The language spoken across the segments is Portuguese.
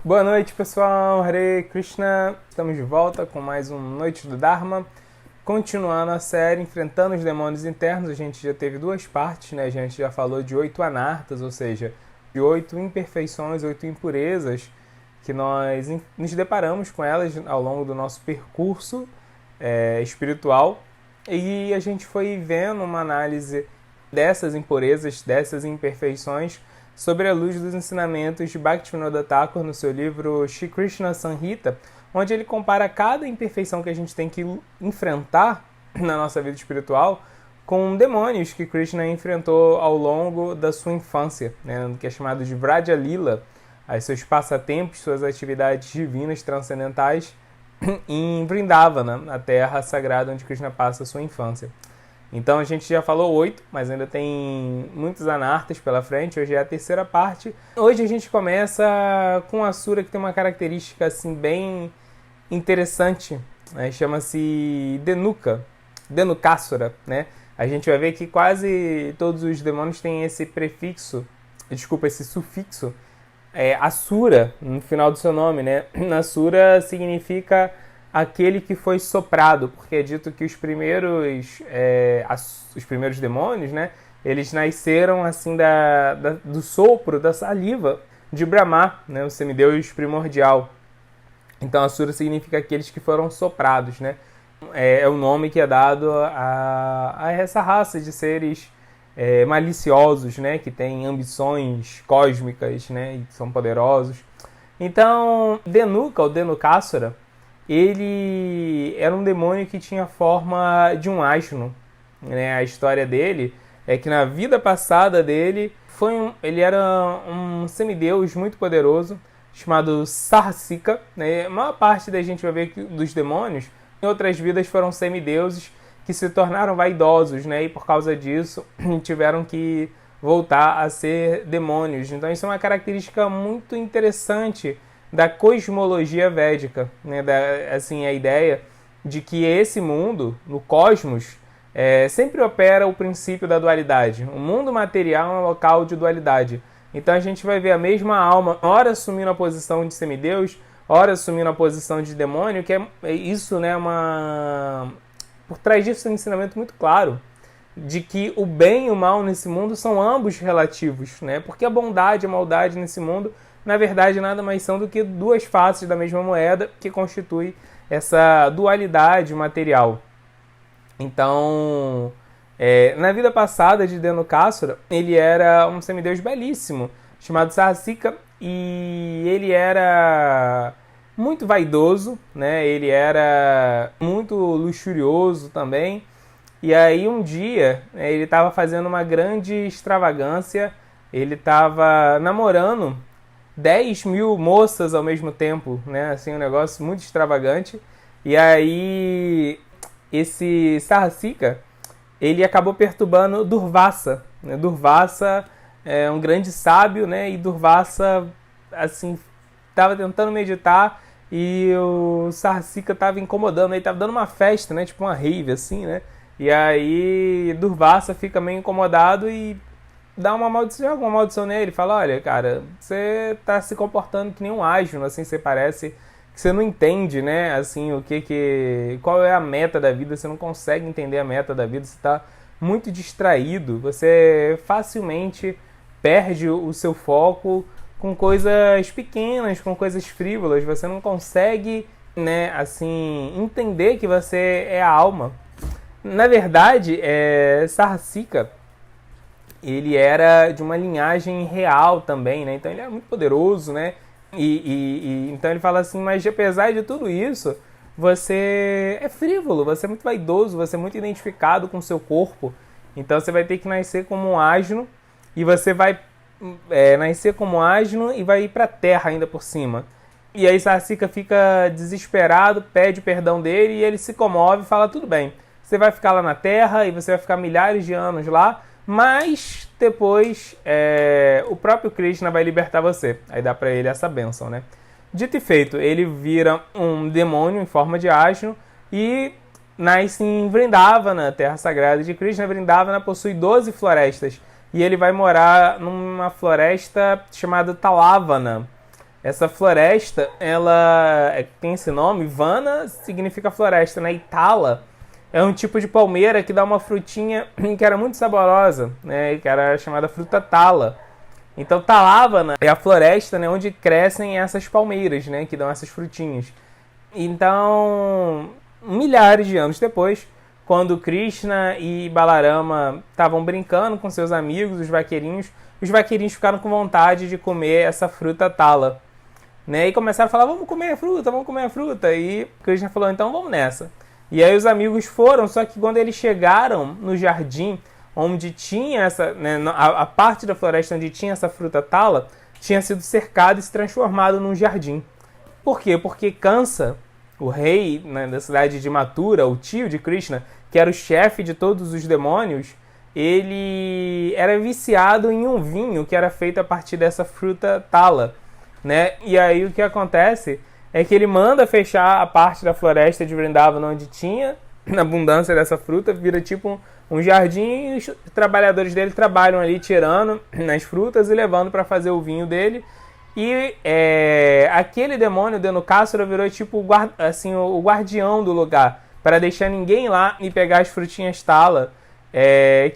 Boa noite, pessoal. Hare Krishna. Estamos de volta com mais um Noite do Dharma. Continuando a série Enfrentando os Demônios Internos, a gente já teve duas partes, né? A gente já falou de 8 anartas, ou seja, de 8 imperfeições, 8 impurezas, que nós nos deparamos com elas ao longo do nosso percurso espiritual. E a gente foi vendo uma análise dessas impurezas, dessas imperfeições, sobre a luz dos ensinamentos de Bhaktivinoda Thakur no seu livro Shri Krishna Samhita, onde ele compara cada imperfeição que a gente tem que enfrentar na nossa vida espiritual com demônios que Krishna enfrentou ao longo da sua infância, né, que é chamado de Vraja Lila, os seus passatempos, suas atividades divinas transcendentais em Vrindavana, a terra sagrada onde Krishna passa a sua infância. Então a gente já falou 8, mas ainda tem muitos anartas pela frente. Hoje é a terceira parte. Hoje a gente começa com a Asura, que tem uma característica assim bem interessante, né? Chama-se Dhenukasura, né? A gente vai ver que quase todos os demônios têm esse esse sufixo, Asura, no final do seu nome, né? Asura significa aquele que foi soprado, porque é dito que os primeiros demônios, né, eles nasceram assim do sopro, da saliva de Brahma, né, o semideus primordial. Então Asura significa aqueles que foram soprados, né? É o nome que é dado a essa raça de seres maliciosos, né, que têm ambições cósmicas, né, e são poderosos. Então Dhenuka, ou Dhenukasura, ele era um demônio que tinha a forma de um asno, né? A história dele é que na vida passada dele ele era um semideus muito poderoso chamado Sahasika, né? A maior parte da gente vai ver que dos demônios em outras vidas foram semideuses que se tornaram vaidosos, né? E por causa disso tiveram que voltar a ser demônios. Então isso é uma característica muito interessante da cosmologia védica, né? Assim, a ideia de que esse mundo, no cosmos, sempre opera o princípio da dualidade. O mundo material é um local de dualidade. Então a gente vai ver a mesma alma, ora assumindo a posição de semideus, ora assumindo a posição de demônio, que é isso, né? Por trás disso é um ensinamento muito claro de que o bem e o mal nesse mundo são ambos relativos, né? Porque a bondade e a maldade nesse mundo, na verdade, nada mais são do que duas faces da mesma moeda que constitui essa dualidade material. Então, na vida passada de Dhenukasura, ele era um semideus belíssimo, chamado Sahasika, e ele era muito vaidoso, né? Ele era muito luxurioso também. E aí um dia ele estava fazendo uma grande extravagância, ele estava namorando 10 mil moças ao mesmo tempo, né? Assim, um negócio muito extravagante. E aí esse Sahasika, ele acabou perturbando Durvasa, né? Durvasa é um grande sábio, né? E Durvasa, assim, estava tentando meditar e o Sahasika estava incomodando, ele estava dando uma festa, né? Tipo uma rave, assim, né? E aí Durvasa fica meio incomodado e dá uma maldição, joga uma maldição nele, fala: olha, cara, você tá se comportando que nem um asno, assim, você parece que você não entende, né, assim, qual é a meta da vida, você não consegue entender a meta da vida, você tá muito distraído, você facilmente perde o seu foco com coisas pequenas, com coisas frívolas, você não consegue, né, assim, entender que você é a alma. Na verdade, Sahasika, ele era de uma linhagem real também, né? Então ele era muito poderoso, né? Então ele fala assim: mas apesar de tudo isso, você é frívolo, você é muito vaidoso, você é muito identificado com o seu corpo. Então você vai ter que nascer como um asno, e você vai nascer como um asno e vai ir para a terra ainda por cima. E aí Sahasika fica desesperado, pede perdão dele e ele se comove e fala: tudo bem, você vai ficar lá na terra e você vai ficar milhares de anos lá, mas depois o próprio Krishna vai libertar você. Aí dá pra ele essa bênção, né? Dito e feito, ele vira um demônio em forma de asno e nasce em Vrindavana, terra sagrada de Krishna. Vrindavana possui 12 florestas e ele vai morar numa floresta chamada Talavana. Essa floresta, ela tem esse nome, Vana significa floresta, né? E Tala é um tipo de palmeira que dá uma frutinha que era muito saborosa, né? Que era chamada fruta tala. Então, Talavana é a floresta, né, onde crescem essas palmeiras, né, que dão essas frutinhas. Então, milhares de anos depois, quando Krishna e Balarama estavam brincando com seus amigos, os vaqueirinhos ficaram com vontade de comer essa fruta tala, né? E começaram a falar, vamos comer a fruta, vamos comer a fruta. E Krishna falou, então vamos nessa. E aí os amigos foram, só que quando eles chegaram no jardim, onde tinha essa, né, a parte da floresta onde tinha essa fruta tala, tinha sido cercado e se transformado num jardim. Por quê? Porque Kansa, o rei, né, da cidade de Mathura, o tio de Krishna, que era o chefe de todos os demônios, ele era viciado em um vinho que era feito a partir dessa fruta tala, né? E aí o que acontece é que ele manda fechar a parte da floresta de Vrindavan onde tinha a abundância dessa fruta, vira tipo um jardim, e os trabalhadores dele trabalham ali tirando nas frutas e levando para fazer o vinho dele. E aquele demônio, Dhenukasura, virou tipo o guardião do lugar, para deixar ninguém lá e pegar as frutinhas tala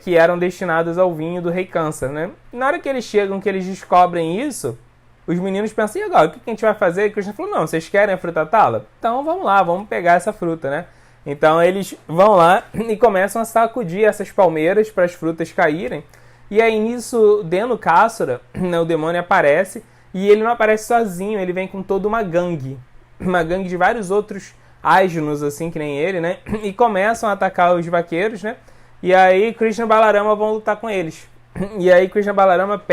que eram destinadas ao vinho do rei Kansa, né? Na hora que eles chegam, que eles descobrem isso, os meninos pensam, e agora, o que a gente vai fazer? E Krishna falou, não, vocês querem a fruta tala? Então vamos lá, vamos pegar essa fruta, né? Então eles vão lá e começam a sacudir essas palmeiras para as frutas caírem. E aí nisso, Dhenukasura, né, o demônio aparece, e ele não aparece sozinho, ele vem com toda uma gangue de vários outros asnos, assim, que nem ele, né? E começam a atacar os vaqueiros, né? E aí Krishna e Balarama vão lutar com eles. E aí Krishna e Balarama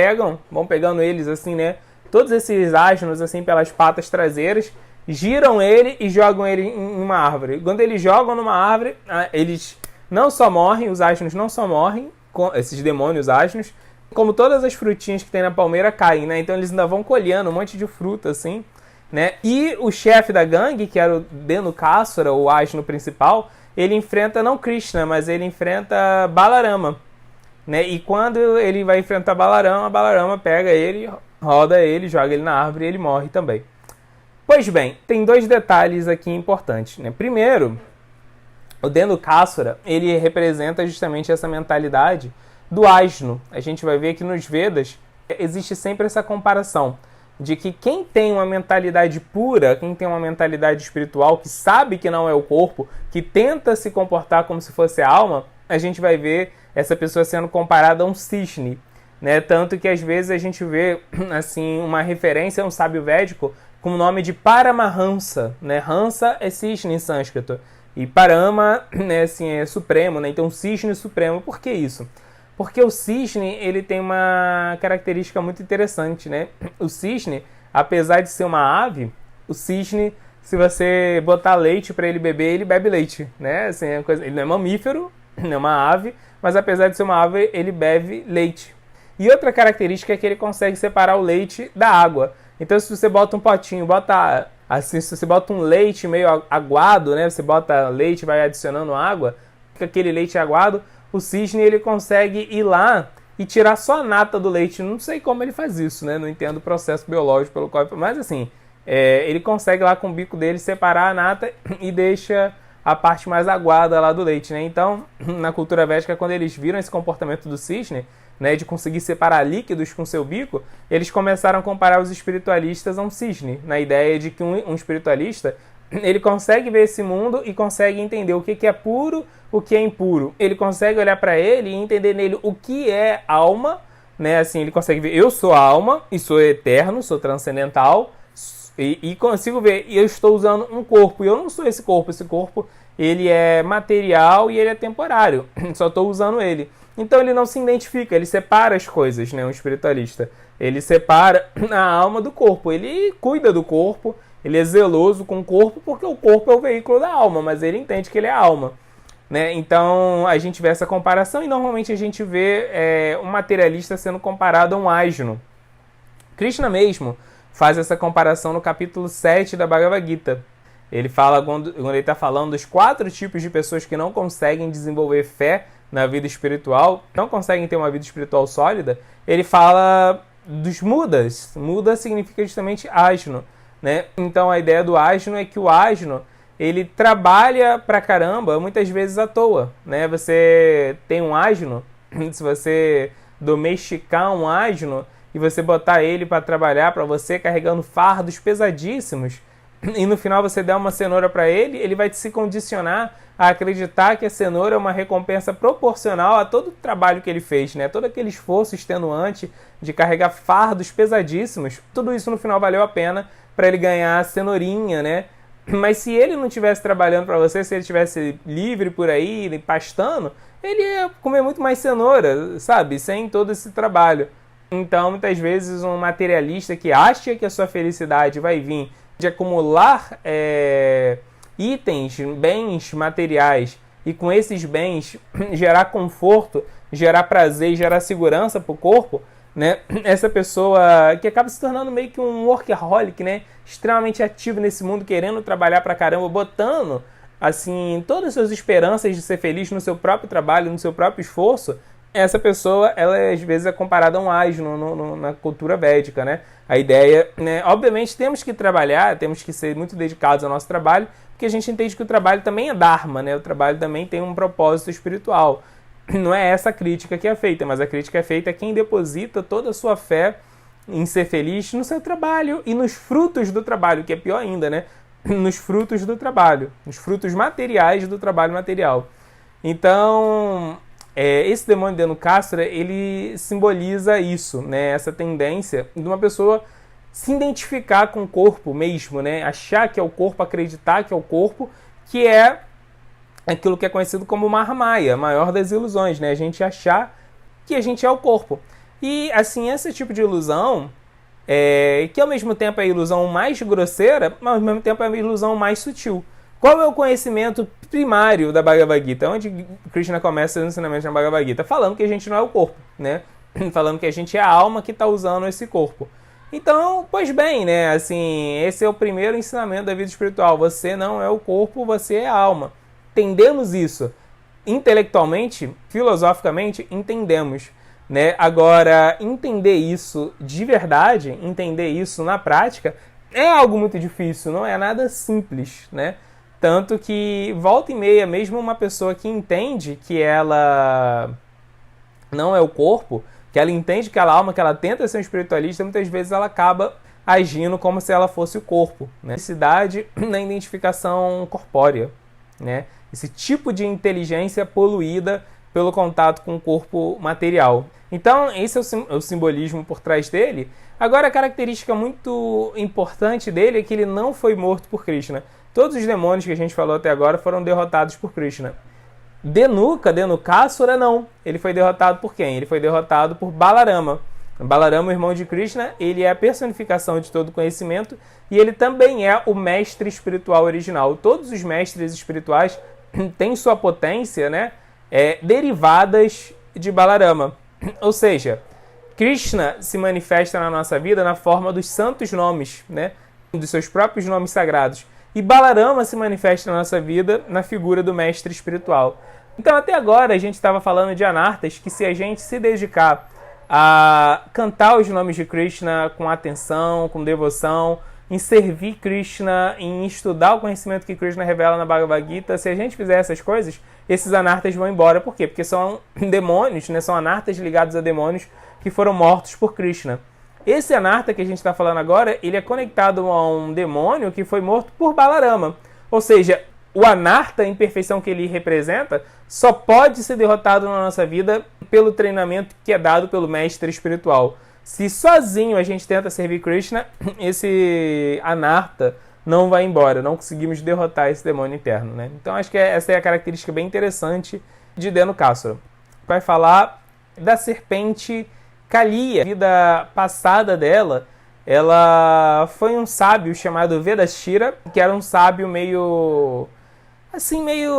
vão pegando eles, assim, né? Todos esses asnos, assim, pelas patas traseiras, giram ele e jogam ele em uma árvore. Quando eles jogam numa árvore, eles não só morrem, os asnos não só morrem, esses demônios asnos, como todas as frutinhas que tem na palmeira caem, né? Então eles ainda vão colhendo um monte de fruta, assim, né? E o chefe da gangue, que era o Dhenukasura, o asno principal, ele enfrenta não Krishna, mas ele enfrenta Balarama, né? E quando ele vai enfrentar Balarama pega ele, roda ele, joga ele na árvore e ele morre também. Pois bem, tem dois detalhes aqui importantes, né? Primeiro, o Dhenukasura, ele representa justamente essa mentalidade do asno. A gente vai ver que nos Vedas existe sempre essa comparação de que quem tem uma mentalidade pura, quem tem uma mentalidade espiritual, que sabe que não é o corpo, que tenta se comportar como se fosse a alma, a gente vai ver essa pessoa sendo comparada a um cisne, né? Tanto que às vezes a gente vê assim uma referência a um sábio védico com o nome de Paramahansa, né? Hansa é cisne em sânscrito e Parama, né, assim, é supremo, né? Então cisne supremo. Por que isso? Porque o cisne, ele tem uma característica muito interessante, né? O cisne, apesar de ser uma ave, o cisne, se você botar leite para ele beber, ele bebe leite, né? Assim, ele não é mamífero, não é uma ave, mas apesar de ser uma ave, ele bebe leite. E outra característica é que ele consegue separar o leite da água. Então, se você bota um potinho, se você bota um leite meio aguado, né? Você bota leite e vai adicionando água, fica aquele leite aguado, o cisne ele consegue ir lá e tirar só a nata do leite. Não sei como ele faz isso, né? Não entendo o processo biológico pelo qual... Mas assim, ele consegue lá com o bico dele separar a nata e deixa a parte mais aguada lá do leite, né? Então, na cultura védica, quando eles viram esse comportamento do cisne, né, de conseguir separar líquidos com seu bico, eles começaram a comparar os espiritualistas a um cisne, na ideia de que um espiritualista, ele consegue ver esse mundo e consegue entender o que é puro, o que é impuro. Ele consegue olhar para ele e entender nele o que é alma, né? Assim, ele consegue ver, eu sou alma e sou eterno, sou transcendental, e consigo ver, e eu estou usando um corpo, e eu não sou esse corpo ele é material e ele é temporário, só estou usando ele. Então ele não se identifica, ele separa as coisas, né? Um espiritualista. Ele separa a alma do corpo, ele cuida do corpo, ele é zeloso com o corpo, porque o corpo é o veículo da alma, mas ele entende que ele é alma, né? Então a gente vê essa comparação e normalmente a gente vê um materialista sendo comparado a um asno. Krishna mesmo faz essa comparação no capítulo 7 da Bhagavad Gita. Ele fala, quando ele está falando dos 4 tipos de pessoas que não conseguem desenvolver fé na vida espiritual, não conseguem ter uma vida espiritual sólida, ele fala dos mudas. Muda significa justamente asno, né? Então a ideia do asno é que o asno ele trabalha pra caramba, muitas vezes à toa, né? Você tem um asno, se você domesticar um asno e você botar ele para trabalhar para você carregando fardos pesadíssimos, e no final você der uma cenoura para ele, ele vai se condicionar a acreditar que a cenoura é uma recompensa proporcional a todo o trabalho que ele fez, né? Todo aquele esforço extenuante de carregar fardos pesadíssimos, tudo isso no final valeu a pena para ele ganhar a cenourinha, né? Mas se ele não estivesse trabalhando para você, se ele estivesse livre por aí, pastando, ele ia comer muito mais cenoura, sabe? Sem todo esse trabalho. Então, muitas vezes, um materialista que acha que a sua felicidade vai vir de acumular itens, bens materiais, e com esses bens gerar conforto, gerar prazer e gerar segurança para o corpo, né? Essa pessoa que acaba se tornando meio que um workaholic, né? Extremamente ativo nesse mundo, querendo trabalhar pra caramba, botando assim todas as suas esperanças de ser feliz no seu próprio trabalho, no seu próprio esforço. Essa pessoa, ela às vezes é comparada a um asno na cultura védica, né? A ideia, né? Obviamente temos que trabalhar, temos que ser muito dedicados ao nosso trabalho, porque a gente entende que o trabalho também é dharma, né? O trabalho também tem um propósito espiritual. Não é essa a crítica que é feita, mas a crítica é feita a quem deposita toda a sua fé em ser feliz no seu trabalho e nos frutos do trabalho, que é pior ainda, né? Nos frutos do trabalho, nos frutos materiais do trabalho material. Então, esse demônio de Dhenukasura, ele simboliza isso, né? Essa tendência de uma pessoa se identificar com o corpo mesmo, né? Achar que é o corpo, acreditar que é o corpo, que é aquilo que é conhecido como Mahamaya, a maior das ilusões, né? A gente achar que a gente é o corpo. E, assim, esse tipo de ilusão, que ao mesmo tempo é a ilusão mais grosseira, mas ao mesmo tempo é a ilusão mais sutil. Qual é o conhecimento primário da Bhagavad Gita? Onde Krishna começa os ensinamentos na Bhagavad Gita? Falando que a gente não é o corpo, né? Falando que a gente é a alma que está usando esse corpo. Então, pois bem, né? Assim, esse é o primeiro ensinamento da vida espiritual. Você não é o corpo, você é a alma. Entendemos isso intelectualmente, filosoficamente, entendemos, né? Agora, entender isso de verdade, entender isso na prática, é algo muito difícil, não é nada simples, né? Tanto que, volta e meia, mesmo uma pessoa que entende que ela não é o corpo, que ela entende que ela é a alma, que ela tenta ser um espiritualista, muitas vezes ela acaba agindo como se ela fosse o corpo, né? Necessidade na identificação corpórea, né? Esse tipo de inteligência poluída pelo contato com o corpo material. Então, esse é o simbolismo por trás dele. Agora, a característica muito importante dele é que ele não foi morto por Krishna. Todos os demônios que a gente falou até agora foram derrotados por Krishna. Dhenukasura, não. Ele foi derrotado por quem? Ele foi derrotado por Balarama. Balarama, o irmão de Krishna, ele é a personificação de todo conhecimento e ele também é o mestre espiritual original. Todos os mestres espirituais têm sua potência, né, derivadas de Balarama. Ou seja, Krishna se manifesta na nossa vida na forma dos santos nomes, né, dos seus próprios nomes sagrados. E Balarama se manifesta na nossa vida na figura do mestre espiritual. Então, até agora, a gente estava falando de anartas que, se a gente se dedicar a cantar os nomes de Krishna com atenção, com devoção, em servir Krishna, em estudar o conhecimento que Krishna revela na Bhagavad Gita, se a gente fizer essas coisas, esses anartas vão embora. Por quê? Porque são demônios, né? São anartas ligados a demônios que foram mortos por Krishna. Esse anarta que a gente está falando agora, ele é conectado a um demônio que foi morto por Balarama. Ou seja, o anarta, a imperfeição que ele representa, só pode ser derrotado na nossa vida pelo treinamento que é dado pelo mestre espiritual. Se sozinho a gente tenta servir Krishna, esse anarta não vai embora, não conseguimos derrotar esse demônio interno, né? Então acho que essa é a característica bem interessante de Dhenukasura. Vai falar da serpente Kaliya. A vida passada dela, ela foi um sábio chamado Vedashira, que era um sábio meio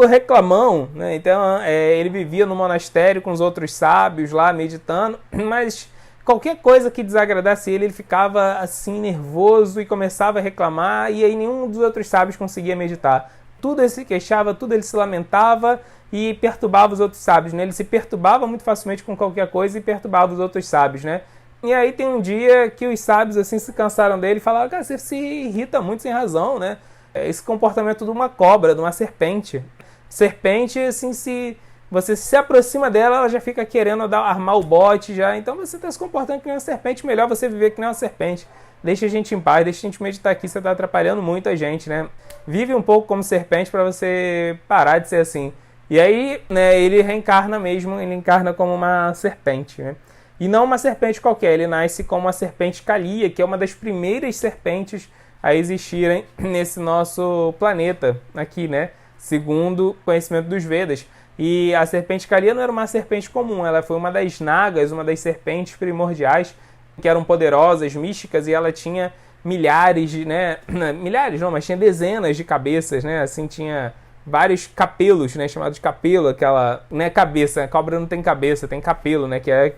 reclamão, né? Então ele vivia no monastério com os outros sábios lá meditando, mas qualquer coisa que desagradasse ele ficava assim nervoso e começava a reclamar, e aí nenhum dos outros sábios conseguia meditar. Tudo ele se queixava, tudo ele se lamentava e perturbava os outros sábios, né? Ele se perturbava muito facilmente com qualquer coisa e perturbava os outros sábios, né? E aí tem um dia que os sábios assim se cansaram dele e falaram: cara, você se irrita muito sem razão, né? Esse comportamento de uma cobra, de uma serpente. Serpente, assim, se você se aproxima dela, ela já fica querendo armar o bote já. Então você está se comportando que nem uma serpente, melhor você viver que nem uma serpente. Deixa a gente em paz, deixa a gente meditar aqui, você está atrapalhando muito a gente, né? Vive um pouco como serpente para você parar de ser assim. E aí, né, ele reencarna mesmo, ele encarna como uma serpente, né? E não uma serpente qualquer, ele nasce como a serpente Kalia, que é uma das primeiras serpentes a existirem nesse nosso planeta aqui, né? Segundo o conhecimento dos Vedas. E a serpente Kalia não era uma serpente comum, ela foi uma das nagas, uma das serpentes primordiais, que eram poderosas, místicas, e ela tinha milhares de, né? Milhares não, mas tinha dezenas de cabeças, né? Assim, tinha vários capelos, né? Chamados de capelo, aquela... Não é cabeça, a cobra não tem cabeça, tem capelo, né? Que é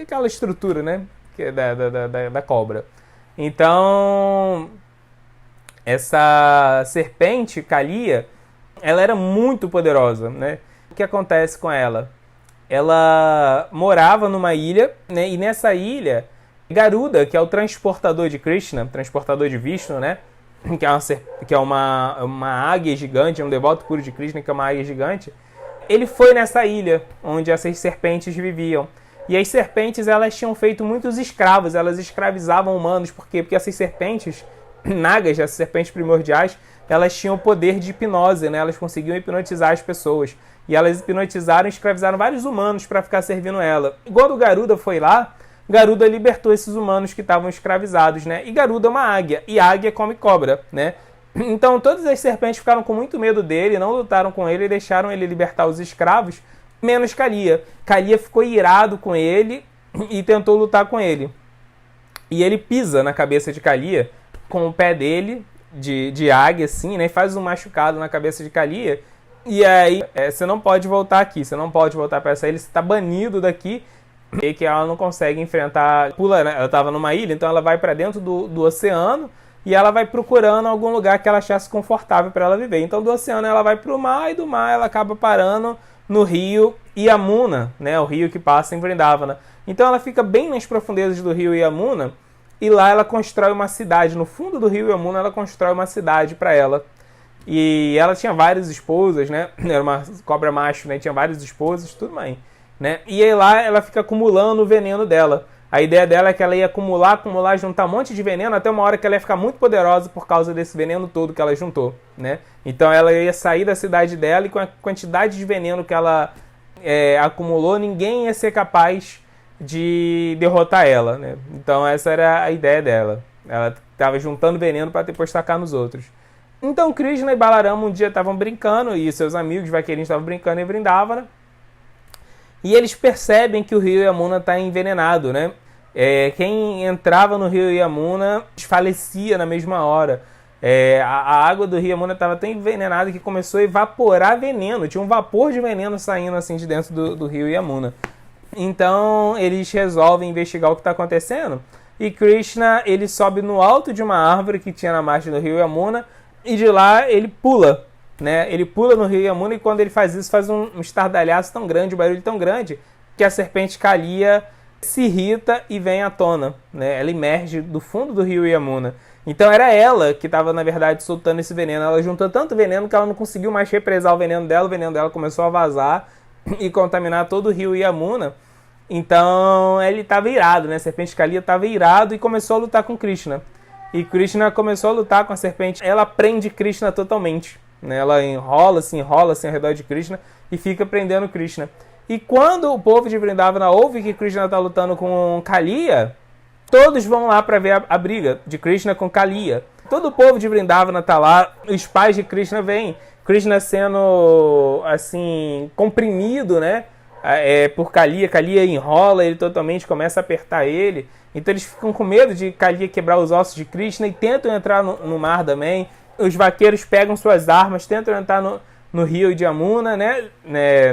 aquela estrutura, né? Que é da cobra. Então, essa serpente Kalia, ela era muito poderosa, né? O que acontece com ela? Ela morava numa ilha, né? E nessa ilha, Garuda, que é o transportador de Krishna, transportador de Vishnu, né? Que é uma águia gigante, um devoto puro de Krishna, que é uma águia gigante. Ele foi nessa ilha onde essas serpentes viviam. E as serpentes, elas tinham feito muitos escravos, elas escravizavam humanos. Por quê? Porque essas serpentes, nagas, essas serpentes primordiais, elas tinham o poder de hipnose, né? Elas conseguiam hipnotizar as pessoas. E elas hipnotizaram e escravizaram vários humanos para ficar servindo ela. E quando Garuda foi lá, Garuda libertou esses humanos que estavam escravizados, né? E Garuda é uma águia, e águia come cobra, né? Então todas as serpentes ficaram com muito medo dele, não lutaram com ele e deixaram ele libertar os escravos, menos Kalia. Kalia ficou irado com ele e tentou lutar com ele. E ele pisa na cabeça de Kalia com o pé dele, de águia, assim, né? E faz um machucado na cabeça de Kalia. E aí, você não pode voltar aqui, você não pode voltar para essa ilha, você está banido daqui. E que ela não consegue enfrentar... Pula, né? Ela estava numa ilha, então ela vai para dentro do oceano e ela vai procurando algum lugar que ela achasse confortável para ela viver. Então do oceano ela vai para o mar e do mar ela acaba parando no rio Yamuna, né? O rio que passa em Vrindavana. Então ela fica bem nas profundezas do rio Yamuna e lá ela constrói uma cidade. No fundo do rio Yamuna ela constrói uma cidade para ela. E ela tinha várias esposas, né? Era uma cobra macho, né? Tinha várias esposas, tudo bem. Né? E aí lá ela fica acumulando o veneno dela. A ideia dela é que ela ia acumular, juntar um monte de veneno até uma hora que ela ia ficar muito poderosa por causa desse veneno todo que ela juntou, né? Então ela ia sair da cidade dela e com a quantidade de veneno que ela acumulou, ninguém ia ser capaz de derrotar ela, né? Então essa era a ideia dela. Ela estava juntando veneno para depois tacar nos outros. Então Krishna e Balarama um dia estavam brincando e seus amigos vaqueirinhos estavam brincando em Vrindavana. E eles percebem que o rio Yamuna está envenenado, né? Quem entrava no rio Yamuna falecia na mesma hora. A água do rio Yamuna estava tão envenenada que começou a evaporar veneno. Tinha um vapor de veneno saindo assim de dentro do rio Yamuna. Então eles resolvem investigar o que está acontecendo. E Krishna ele sobe no alto de uma árvore que tinha na margem do rio Yamuna. E de lá ele pula. Né? Ele pula no rio Yamuna e quando ele faz isso, faz um estardalhaço tão grande, um barulho tão grande, que a serpente Kalia se irrita e vem à tona. Né? Ela emerge do fundo do rio Yamuna. Então era ela que estava, na verdade, soltando esse veneno. Ela juntou tanto veneno que ela não conseguiu mais represar o veneno dela começou a vazar e contaminar todo o rio Yamuna. Então ele estava irado, né? A serpente Kalia estava irado e começou a lutar com Krishna. E Krishna começou a lutar com a serpente. Ela prende Krishna totalmente. Ela enrola ao redor de Krishna e fica prendendo Krishna. E quando o povo de Vrindavana ouve que Krishna está lutando com Kalia, todos vão lá para ver a briga de Krishna com Kalia. Todo o povo de Vrindavana está lá, os pais de Krishna vêm. Krishna sendo assim comprimido, né? Por Kalia. Kalia enrola ele totalmente, começa a apertar ele. Então eles ficam com medo de Kalia quebrar os ossos de Krishna e tentam entrar no mar também. Os vaqueiros pegam suas armas, tentam entrar no rio de Yamuna, né?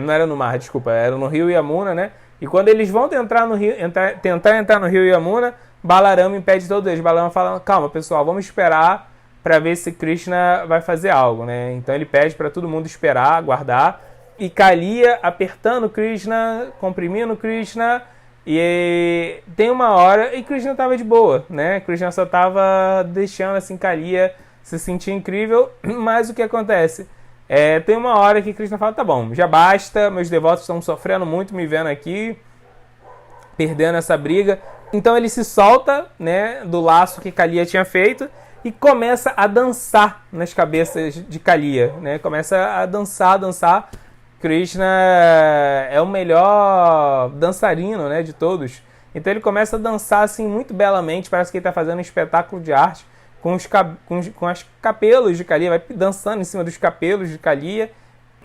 Não era no mar, desculpa, era no rio Yamuna, né? E quando eles vão tentar entrar no rio Yamuna, Balarama impede todos eles. Balarama fala, calma pessoal, vamos esperar para ver se Krishna vai fazer algo, né? Então ele pede para todo mundo esperar, aguardar. E Kalia apertando Krishna, comprimindo Krishna, E tem uma hora, e Krishna tava de boa, né? Krishna só tava deixando assim Kaliya se sentir incrível, mas o que acontece? Tem uma hora que Krishna fala, tá bom, já basta, meus devotos estão sofrendo muito me vendo aqui, perdendo essa briga. Então ele se solta, né, do laço que Kaliya tinha feito e começa a dançar nas cabeças de Kaliya, né? Começa a dançar. Krishna é o melhor dançarino, né, de todos. Então ele começa a dançar assim muito belamente, parece que ele está fazendo um espetáculo de arte com os capelos de Kaliya, vai dançando em cima dos capelos de Kaliya.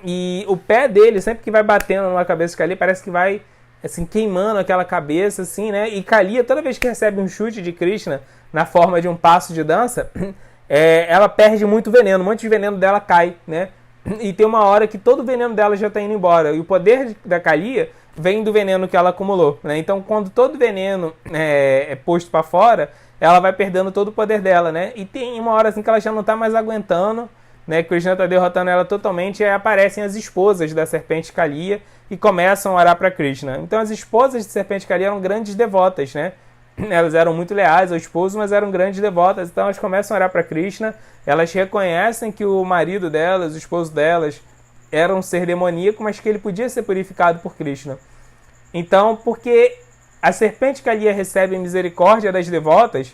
E o pé dele, sempre que vai batendo numa cabeça de Kaliya, parece que vai assim, queimando aquela cabeça, assim, né? E Kaliya, toda vez que recebe um chute de Krishna na forma de um passo de dança, ela perde muito veneno, um monte de veneno dela cai, né? E tem uma hora que todo o veneno dela já está indo embora. E o poder da Kaliya vem do veneno que ela acumulou, né? Então, quando todo o veneno é posto para fora, ela vai perdendo todo o poder dela, né? E tem uma hora assim que ela já não está mais aguentando, né? Krishna está derrotando ela totalmente, e aí aparecem as esposas da serpente Kaliya e começam a orar para Krishna. Então as esposas de serpente Kaliya eram grandes devotas, né? Elas eram muito leais ao esposo, mas eram grandes devotas. Então elas começam a orar para Krishna, elas reconhecem que o marido delas, o esposo delas, era um ser demoníaco, mas que ele podia ser purificado por Krishna. Então, porque a serpente Kaliya recebe a misericórdia das devotas,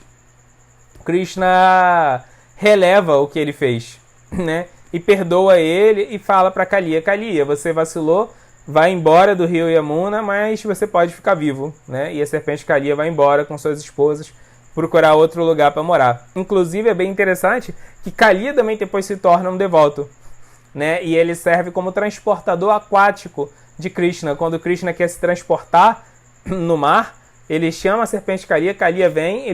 Krishna releva o que ele fez, né? E perdoa ele e fala para Kaliya, Kaliya, você vacilou, vai embora do rio Yamuna, mas você pode ficar vivo, né? E a serpente Kaliya vai embora com suas esposas procurar outro lugar para morar. Inclusive é bem interessante que Kaliya também depois se torna um devoto, né? E ele serve como transportador aquático de Krishna. Quando Krishna quer se transportar no mar, ele chama a serpente Kaliya, Kaliya vem,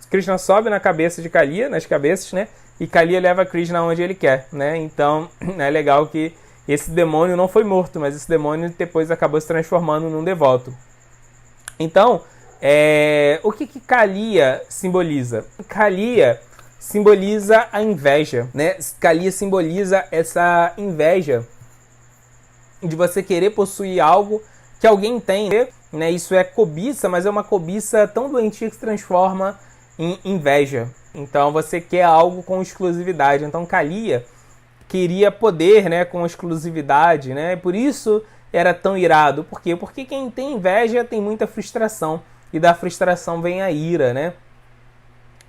Krishna sobe na cabeça de Kaliya, nas cabeças, né? E Kaliya leva Krishna onde ele quer, né? Então é legal que esse demônio não foi morto, mas esse demônio depois acabou se transformando num devoto. Então, o que Kaliya simboliza? Kaliya simboliza a inveja, né? Kaliya simboliza essa inveja de você querer possuir algo que alguém tem, né? Isso é cobiça, mas é uma cobiça tão doentia que se transforma em inveja. Então você quer algo com exclusividade. Então Kaliya queria poder, né, com exclusividade, né? Por isso era tão irado. Por quê? Porque quem tem inveja tem muita frustração. E da frustração vem a ira, né?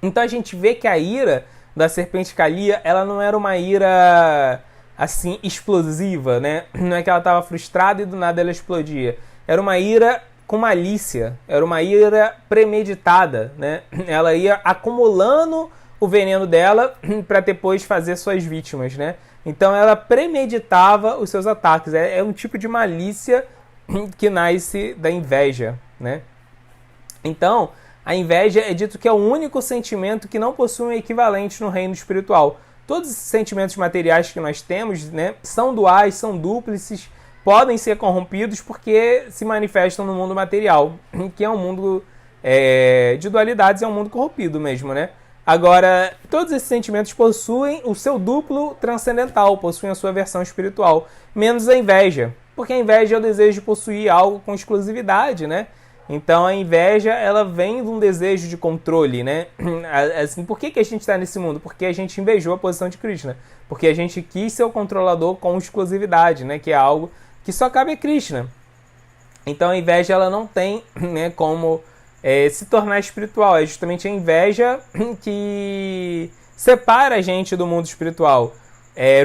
Então a gente vê que a ira da serpente Kaliya, ela não era uma ira assim explosiva, né? Não é que ela estava frustrada e do nada ela explodia. Era uma ira com malícia, era uma ira premeditada, né? Ela ia acumulando o veneno dela para depois fazer suas vítimas, né? Então ela premeditava os seus ataques. É um tipo de malícia que nasce da inveja, né? Então, a inveja é dito que é o único sentimento que não possui um equivalente no reino espiritual. Todos os sentimentos materiais que nós temos, né, são duais, são dúplices, podem ser corrompidos porque se manifestam no mundo material, que é um mundo de dualidades, é um mundo corrompido mesmo, né? Agora, todos esses sentimentos possuem o seu duplo transcendental, possuem a sua versão espiritual, menos a inveja, porque a inveja é o desejo de possuir algo com exclusividade, né? Então a inveja, ela vem de um desejo de controle, né? Assim, por que a gente está nesse mundo? Porque a gente invejou a posição de Krishna, porque a gente quis ser o controlador com exclusividade, né? Que é algo que só cabe a Krishna. Então a inveja, ela não tem, né, como se tornar espiritual. É justamente a inveja que separa a gente do mundo espiritual.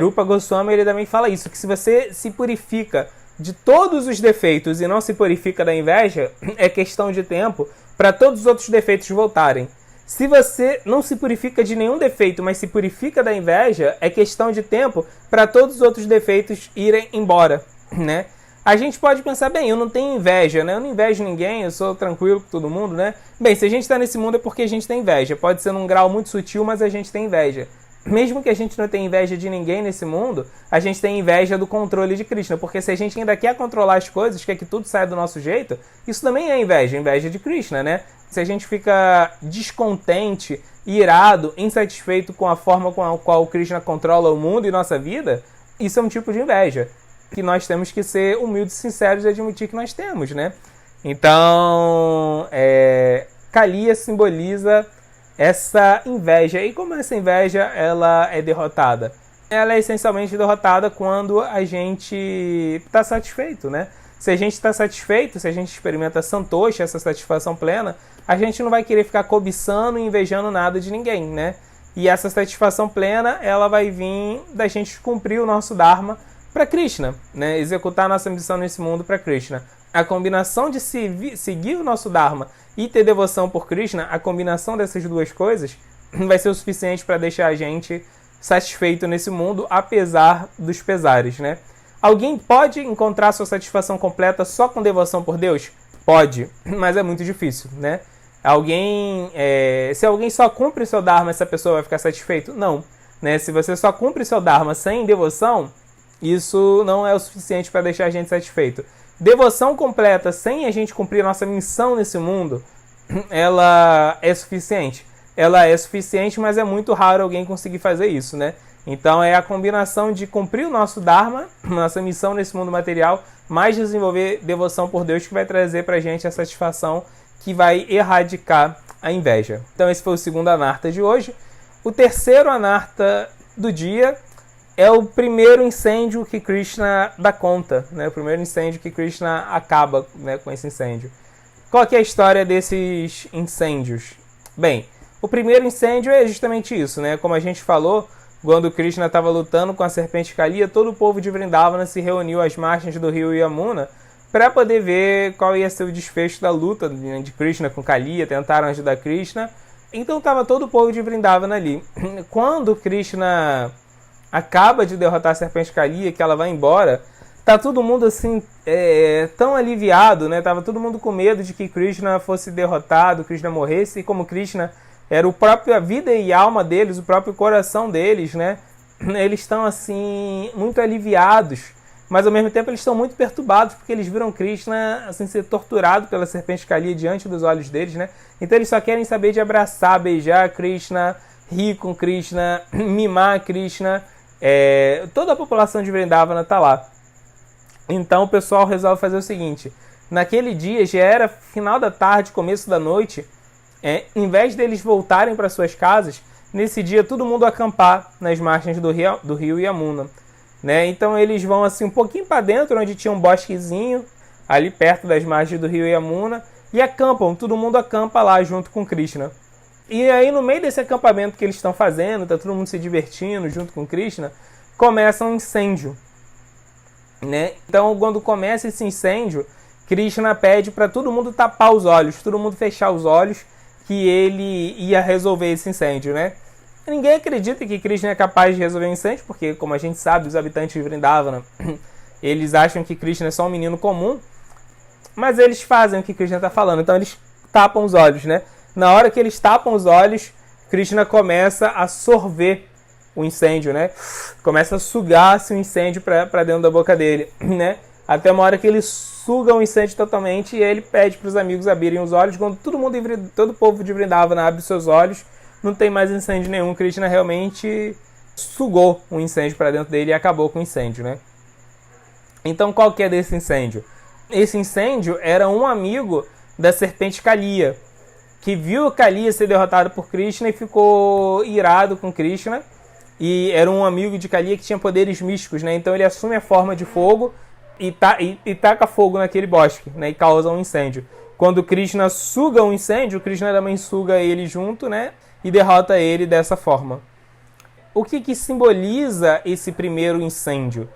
Rupa Goswami, ele também fala isso, que se você se purifica de todos os defeitos e não se purifica da inveja, é questão de tempo para todos os outros defeitos voltarem. Se você não se purifica de nenhum defeito, mas se purifica da inveja, é questão de tempo para todos os outros defeitos irem embora, né? A gente pode pensar, bem, eu não tenho inveja, né? Eu não invejo ninguém, eu sou tranquilo com todo mundo, né? Bem, se a gente está nesse mundo é porque a gente tem inveja. Pode ser num grau muito sutil, mas a gente tem inveja. Mesmo que a gente não tenha inveja de ninguém nesse mundo, a gente tem inveja do controle de Krishna. Porque se a gente ainda quer controlar as coisas, quer que tudo saia do nosso jeito, isso também é inveja de Krishna, né? Se a gente fica descontente, irado, insatisfeito com a forma com a qual Krishna controla o mundo e nossa vida, isso é um tipo de inveja que nós temos que ser humildes e sinceros e admitir que nós temos, né? Então, Kaliya simboliza essa inveja. E como essa inveja ela é derrotada? Ela é essencialmente derrotada quando a gente está satisfeito, né? Se a gente está satisfeito, se a gente experimenta santoshi, essa satisfação plena, a gente não vai querer ficar cobiçando e invejando nada de ninguém, né? E essa satisfação plena, ela vai vir da gente cumprir o nosso Dharma para Krishna, né? Executar a nossa missão nesse mundo para Krishna. A combinação de seguir o nosso Dharma e ter devoção por Krishna, a combinação dessas duas coisas vai ser o suficiente para deixar a gente satisfeito nesse mundo, apesar dos pesares, né? Alguém pode encontrar sua satisfação completa só com devoção por Deus? Pode, mas é muito difícil, né? Se alguém só cumpre o seu Dharma, essa pessoa vai ficar satisfeito? Não, né? Se você só cumpre o seu Dharma sem devoção, isso não é o suficiente para deixar a gente satisfeito. Devoção completa sem a gente cumprir nossa missão nesse mundo, ela é suficiente. Ela é suficiente, mas é muito raro alguém conseguir fazer isso, né? Então é a combinação de cumprir o nosso Dharma, nossa missão nesse mundo material, mais desenvolver devoção por Deus que vai trazer pra gente a satisfação que vai erradicar a inveja. Então esse foi o segundo anarta de hoje. O terceiro anarta do dia é o primeiro incêndio que Krishna dá conta, né? O primeiro incêndio que Krishna acaba, né, com esse incêndio. Qual que é a história desses incêndios? Bem, o primeiro incêndio é justamente isso, né? Como a gente falou, quando Krishna estava lutando com a serpente Kaliya, todo o povo de Vrindavana se reuniu às margens do rio Yamuna para poder ver qual ia ser o desfecho da luta de Krishna com Kaliya, tentaram ajudar Krishna. Então estava todo o povo de Vrindavana ali. Quando Krishna acaba de derrotar a serpente Kaliya, que ela vai embora, tá todo mundo assim, tão aliviado, né? Tava todo mundo com medo de que Krishna fosse derrotado, Krishna morresse, e como Krishna era a vida e alma deles, o próprio coração deles, né? Eles estão assim, muito aliviados, mas ao mesmo tempo eles estão muito perturbados, porque eles viram Krishna assim, ser torturado pela serpente Kaliya diante dos olhos deles, né? Então eles só querem saber de abraçar, beijar Krishna, rir com Krishna, mimar Krishna. Toda a população de Vrindavana está lá. Então o pessoal resolve fazer o seguinte: naquele dia, já era final da tarde, começo da noite, em vez deles voltarem para suas casas, nesse dia todo mundo acampar nas margens do rio Yamuna, né? Então eles vão assim um pouquinho para dentro, onde tinha um bosquezinho, ali perto das margens do rio Yamuna, e acampam, todo mundo acampa lá junto com Krishna. E aí no meio desse acampamento que eles estão fazendo, tá todo mundo se divertindo junto com Krishna, começa um incêndio, né? Então quando começa esse incêndio, Krishna pede para todo mundo tapar os olhos, todo mundo fechar os olhos, que ele ia resolver esse incêndio, né? Ninguém acredita que Krishna é capaz de resolver um incêndio, porque, como a gente sabe, os habitantes de Vrindavana, eles acham que Krishna é só um menino comum, mas eles fazem o que Krishna está falando, então eles tapam os olhos, né? Na hora que eles tapam os olhos, Krishna começa a sorver o incêndio, né? Começa a sugar o incêndio para dentro da boca dele, né? Até uma hora que ele suga o incêndio totalmente e ele pede para os amigos abrirem os olhos. Quando todo o povo de Vrindavana abre seus olhos, não tem mais incêndio nenhum. Krishna realmente sugou o incêndio para dentro dele e acabou com o incêndio, né? Então qual que é desse incêndio? Esse incêndio era um amigo da serpente Kaliya, que viu Kaliya ser derrotado por Krishna e ficou irado com Krishna. E era um amigo de Kaliya que tinha poderes místicos, né? Então ele assume a forma de fogo e taca fogo naquele bosque, né? E causa um incêndio. Quando Krishna suga um incêndio, Krishna também suga ele junto, né? E derrota ele dessa forma. O que simboliza esse primeiro incêndio?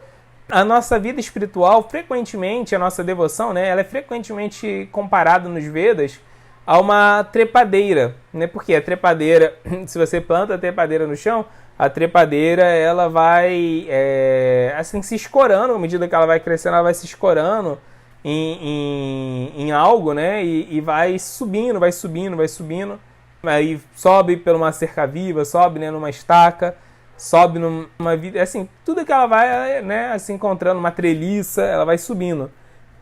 A nossa vida espiritual, frequentemente, a nossa devoção, né? Ela é frequentemente comparada nos Vedas a uma trepadeira, né? Porque a trepadeira, se você planta a trepadeira no chão, a trepadeira ela vai assim se escorando, à medida que ela vai crescendo, ela vai se escorando em algo, né? E vai subindo, vai subindo, vai subindo. Aí sobe por uma cerca viva, sobe, né, numa estaca, sobe numa vida, assim, tudo que ela vai, né, se encontrando, uma treliça, ela vai subindo.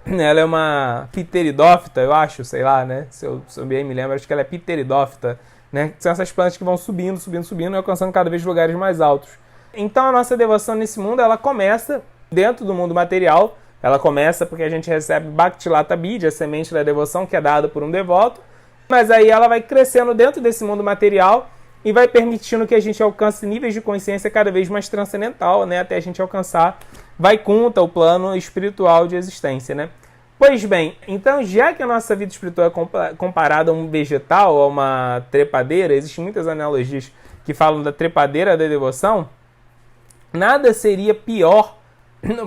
Ela é uma pteridófita, eu acho, sei lá, né? Se eu bem me lembro, acho que ela é pteridófita, né? São essas plantas que vão subindo, subindo, subindo e alcançando cada vez lugares mais altos. Então a nossa devoção nesse mundo, ela começa dentro do mundo material, Ela começa porque a gente recebe Bhakti Lata Bija, a semente da devoção que é dada por um devoto, mas aí ela vai crescendo dentro desse mundo material e vai permitindo que a gente alcance níveis de consciência cada vez mais transcendental, né? Até a gente alcançar Vaikuntha, o plano espiritual de existência, né? Pois bem, então já que a nossa vida espiritual é comparada a um vegetal, a uma trepadeira, existem muitas analogias que falam da trepadeira da devoção, nada seria pior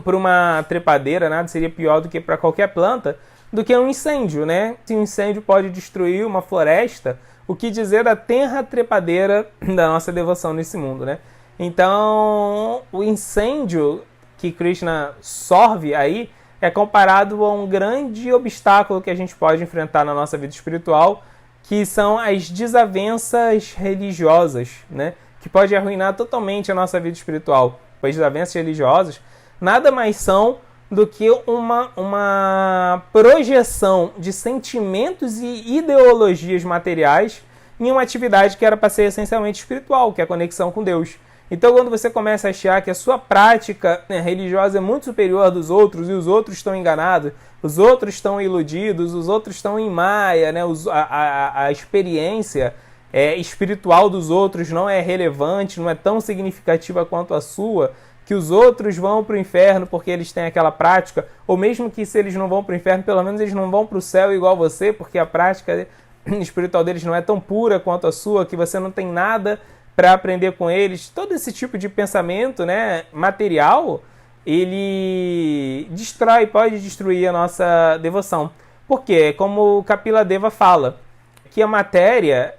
para uma trepadeira, nada seria pior do que para qualquer planta, do que um incêndio, né? Se um incêndio pode destruir uma floresta, o que dizer da tenra trepadeira da nossa devoção nesse mundo, né? Então, o incêndio que Krishna sorve aí é comparado a um grande obstáculo que a gente pode enfrentar na nossa vida espiritual, que são as desavenças religiosas, né? Que pode arruinar totalmente a nossa vida espiritual. Pois desavenças religiosas nada mais são do que uma projeção de sentimentos e ideologias materiais em uma atividade que era para ser essencialmente espiritual, que é a conexão com Deus. Então, quando você começa a achar que a sua prática, né, religiosa é muito superior à dos outros, e os outros estão enganados, os outros estão iludidos, os outros estão em maia, né, a experiência espiritual dos outros não é relevante, não é tão significativa quanto a sua, que os outros vão para o inferno porque eles têm aquela prática, ou mesmo que se eles não vão para o inferno, pelo menos eles não vão para o céu igual você, porque a prática espiritual deles não é tão pura quanto a sua, que você não tem nada para aprender com eles. Todo esse tipo de pensamento, né, material, ele pode destruir a nossa devoção. Porque, como o Kapila Deva fala, que a matéria,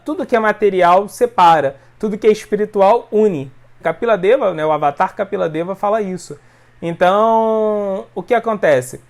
tudo que é material separa, tudo que é espiritual une. Kapila Deva, né, o avatar Kapila Deva fala isso. Então, o que acontece?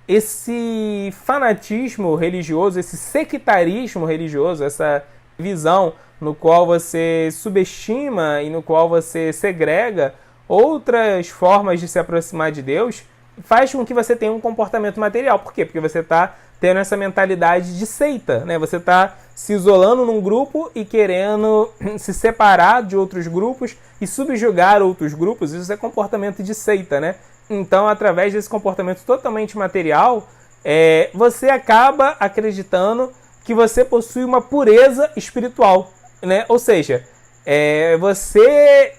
Esse fanatismo religioso, esse sectarismo religioso, essa visão no qual você subestima e no qual você segrega outras formas de se aproximar de Deus, faz com que você tenha um comportamento material. Por quê? Porque você está tendo essa mentalidade de seita, né? Você está se isolando num grupo e querendo se separar de outros grupos e subjugar outros grupos. Isso é comportamento de seita, né? Então, através desse comportamento totalmente material, você acaba acreditando que você possui uma pureza espiritual, né? Ou seja, você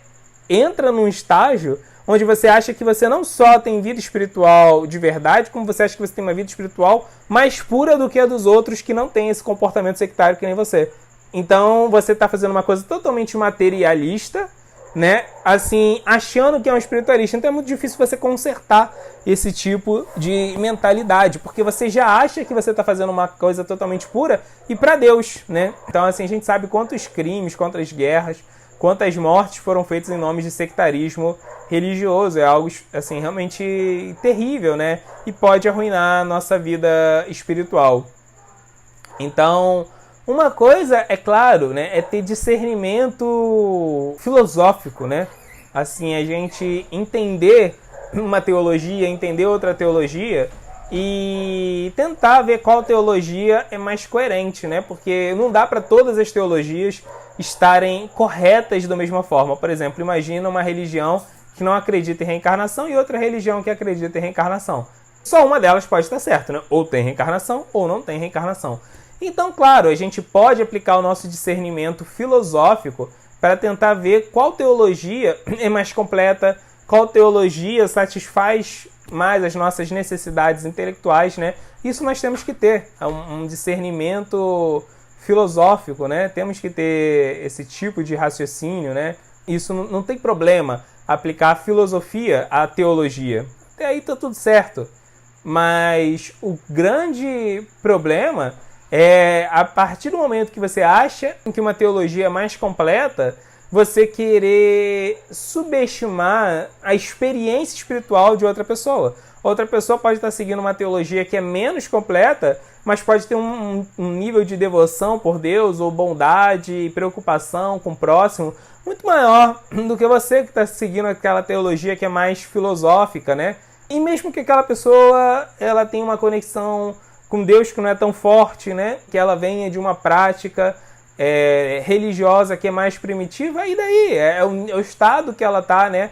entra num estágio onde você acha que você não só tem vida espiritual de verdade, como você acha que você tem uma vida espiritual mais pura do que a dos outros que não tem esse comportamento sectário que nem você. Então, você está fazendo uma coisa totalmente materialista, né? Assim, achando que é um espiritualista. Então é muito difícil você consertar esse tipo de mentalidade, porque você já acha que você está fazendo uma coisa totalmente pura e para Deus, né? Então, assim, a gente sabe quantos crimes, quantas guerras, quantas mortes foram feitas em nome de sectarismo religioso. É algo, assim, realmente terrível, né? E pode arruinar a nossa vida espiritual. Então, uma coisa, é claro, né, é ter discernimento filosófico, né? Assim, a gente entender uma teologia, entender outra teologia e tentar ver qual teologia é mais coerente, né? Porque não dá para todas as teologias estarem corretas da mesma forma. Por exemplo, imagina uma religião que não acredita em reencarnação e outra religião que acredita em reencarnação. Só uma delas pode estar certa, né? Ou tem reencarnação ou não tem reencarnação. Então, claro, a gente pode aplicar o nosso discernimento filosófico para tentar ver qual teologia é mais completa, qual teologia satisfaz mais as nossas necessidades intelectuais, né? Isso nós temos que ter, um discernimento filosófico, né? Temos que ter esse tipo de raciocínio, né? Isso não tem problema, aplicar a filosofia à teologia. Até aí tá tudo certo. Mas o grande problema é, a partir do momento que você acha que uma teologia é mais completa, você querer subestimar a experiência espiritual de outra pessoa. Outra pessoa pode estar seguindo uma teologia que é menos completa, mas pode ter um nível de devoção por Deus, ou bondade e preocupação com o próximo, muito maior do que você que está seguindo aquela teologia que é mais filosófica, né? E mesmo que aquela pessoa ela tenha uma conexão com Deus que não é tão forte, né? Que ela venha de uma prática religiosa que é mais primitiva, e daí? É o estado que ela está, né?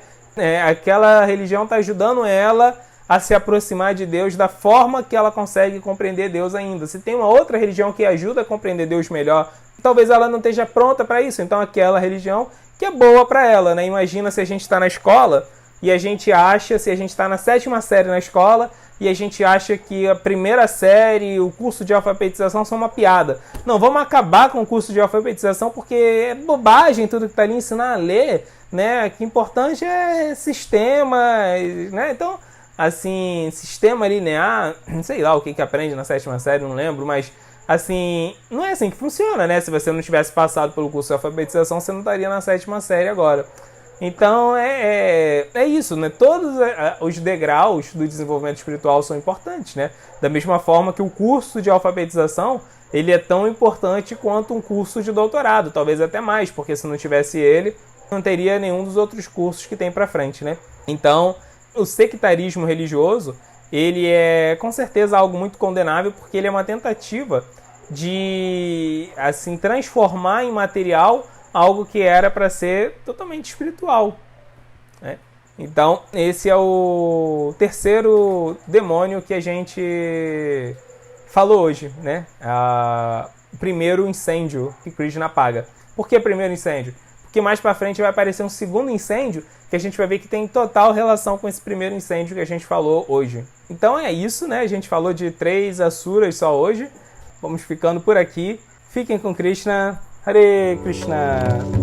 Aquela religião está ajudando ela a se aproximar de Deus da forma que ela consegue compreender Deus ainda. Se tem uma outra religião que ajuda a compreender Deus melhor, talvez ela não esteja pronta para isso. Então aquela religião que é boa para ela, né? Imagina se a gente está na escola e a gente acha, se a gente está na 7ª série na escola e a gente acha que a primeira série, o curso de alfabetização são uma piada. Não, vamos acabar com o curso de alfabetização porque é bobagem tudo que está ali, ensinar a ler, né? O que é importante é sistema, né? Então, assim, sistema linear, não sei lá o que aprende na 7ª série, não lembro, mas assim, não é assim que funciona, né? Se você não tivesse passado pelo curso de alfabetização, você não estaria na 7ª série agora. Então é isso, né? Todos os degraus do desenvolvimento espiritual são importantes, né? Da mesma forma que o curso de alfabetização, ele é tão importante quanto um curso de doutorado, talvez até mais, porque se não tivesse ele, não teria nenhum dos outros cursos que tem pra frente, né? Então, o sectarismo religioso, ele é com certeza algo muito condenável, porque ele é uma tentativa de, assim, transformar em material algo que era para ser totalmente espiritual, né? Então, esse é o terceiro demônio que a gente falou hoje, né? O primeiro incêndio que Krishna apaga. Por que primeiro incêndio? Porque mais para frente vai aparecer um segundo incêndio que a gente vai ver que tem total relação com esse primeiro incêndio que a gente falou hoje. Então é isso, né? A gente falou de 3 asuras só hoje. Vamos ficando por aqui. Fiquem com Krishna. Hare Krishna.